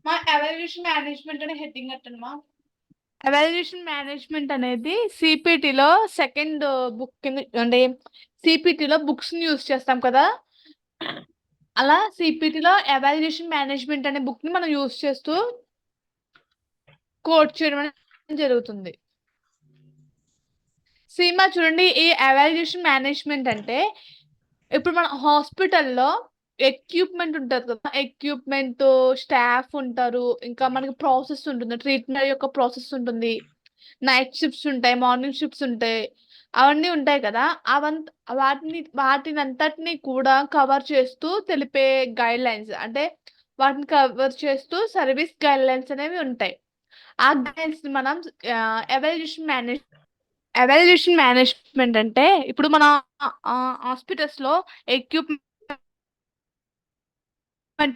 మా evaluation management అనే heading అట్టండి మా. ఎవాల్యుయేషన్ మేనేజ్మెంట్ అనేది సిపిటిలో సెకండ్ బుక్ కింద అంటే సిపిటిలో బుక్స్ ని యూజ్ చేస్తాం కదా, అలా సిపిటిలో ఎవాల్యుయేషన్ మేనేజ్మెంట్ అనే బుక్ ని మనం యూజ్ చేస్తూ కోడ్ చేయడం అనేది జరుగుతుంది. సీమా చూడండి, ఈ ఎవాల్యుయేషన్ మేనేజ్మెంట్ అంటే ఇప్పుడు మన హాస్పిటల్లో ఎక్విప్మెంట్ ఉంటుంది కదా, ఎక్విప్మెంట్, స్టాఫ్ ఉంటారు, ఇంకా మనకి ప్రాసెస్ ఉంటుంది, ట్రీట్మెంట్ యొక్క ప్రాసెస్ ఉంటుంది, నైట్ షిఫ్ట్స్ ఉంటాయి, మార్నింగ్ షిఫ్ట్స్ ఉంటాయి, అవన్నీ ఉంటాయి కదా. వాటిని అంతటిని కూడా కవర్ చేస్తూ తెలిపే గైడ్ లైన్స్, అంటే వాటిని కవర్ చేస్తూ సర్వీస్ గైడ్ లైన్స్ అనేవి ఉంటాయి. ఆ గైడ్లైన్స్ మనం ఎవాల్యుయేషన్ మేనేజ్మెంట్ అంటే ఇప్పుడు మన హాస్పిటల్స్ లో ఎక్విప్మెంట్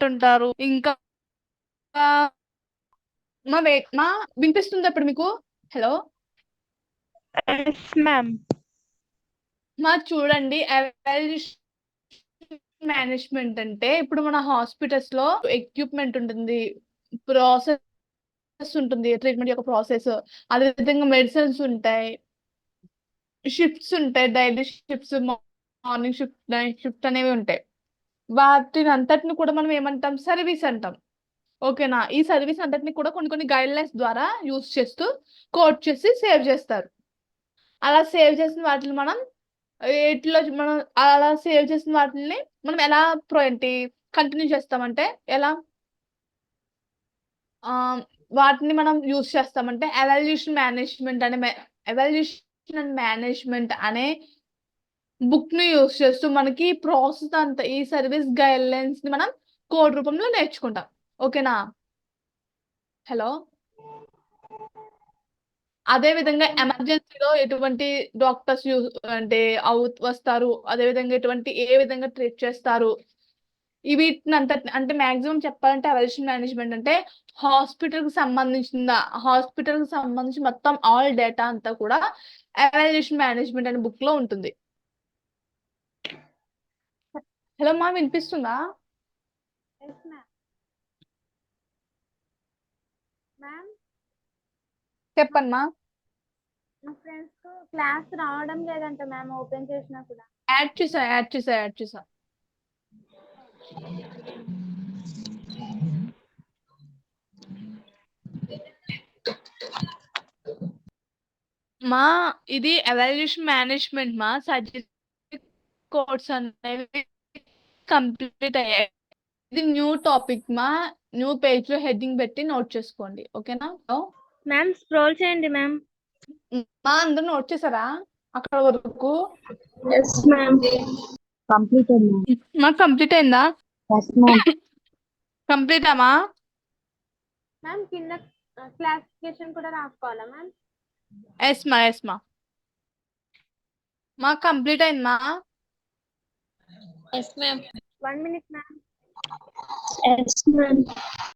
ఉంటారు, ఇంకా మా వినిపిస్తుంది అప్పుడు మీకు? Hello ma'am. మా చూడండి, ఎవాల్యుయేషన్ మేనేజ్మెంట్ అంటే ఇప్పుడు మన హాస్పిటల్స్ లో ఎక్విప్మెంట్ ఉంటుంది, ప్రాసెస్ ఉంటుంది, ట్రీట్మెంట్ యొక్క ప్రాసెస్, అదేవిధంగా మెడిసిన్స్ ఉంటాయి, షిఫ్ట్స్ ఉంటాయి, daily shifts, morning shift, night shift అనేవి ఉంటాయి. వాటిని అంతటిని కూడా మనం ఏమంటాం? సర్వీస్ అంటాం. ఓకేనా? ఈ సర్వీస్ అంతటిని కూడా కొన్ని కొన్ని గైడ్ లైన్స్ ద్వారా యూజ్ చేస్తూ కోడ్ చేసి సేవ్ చేస్తారు. అలా సేవ్ చేసిన వాటిని మనం అలా సేవ్ చేసిన వాటిని మనం ఎలా కంటిన్యూ చేస్తామంటే ఎలా వాటిని మనం యూజ్ చేస్తామంటే ఎవాల్యుయేషన్ అండ్ మేనేజ్మెంట్ అనే బుక్ ని యూజ్ చేస్తూ మనకి ప్రాసెస్ అంతా, ఈ సర్వీస్ గైడ్ లైన్స్ ని మనం కోడ్ రూపంలో నేర్చుకుంటాం. ఓకేనా? హలో. అదే విధంగా ఎమర్జెన్సీలో ఎటువంటి డాక్టర్స్ వస్తారు, అదే విధంగా ఏ విధంగా ట్రీట్ చేస్తారు, వీటిని అంటే మాక్సిమం చెప్పాలంటే ఎవాల్యుయేషన్ మేనేజ్మెంట్ అంటే హాస్పిటల్ కి సంబంధించి మొత్తం ఆల్ డేటా అంతా కూడా ఎవాల్యుయేషన్ మేనేజ్మెంట్ అనే బుక్ లో ఉంటుంది. హలో మా, వినిపిస్తుందా? చెప్పండి మా. మా ఫ్రెండ్స్ కు క్లాస్ రావడం లేదంట మ్యామ్, ఓపెన్ చేసినా కూడా. యాడ్ చేసా. మా ఇది ఎవాల్యుయేషన్ మేనేజ్మెంట్ మా సర్టిఫికేట్ కోర్స్ అనేవి కంప్లీట్ అయ్యాయి. ఇది న్యూ టాపిక్ మా, న్యూ పేజ్ లో హెడ్డింగ్ పెట్టి నోట్ చేసుకోండి. ఓకేనా? మ్యామ్ స్క్రోల్ చేయండి మ్యామ్. మా అందరూ నోట్ చేసారా అక్కడ వరకు? Yes ma'am. Completed ma'am. మాకు కంప్లీట్ అయిందా? Yes ma'am. కంప్లీట్ అమ్మా. మ్యామ్ కింద క్లాసిఫికేషన్ కూడా రాసుకోవాలా మ్యామ్? ఎస్ మా. మాకు కంప్లీట్ అయింది మా. Yes ma'am. 1 minute ma'am. Yes ma'am.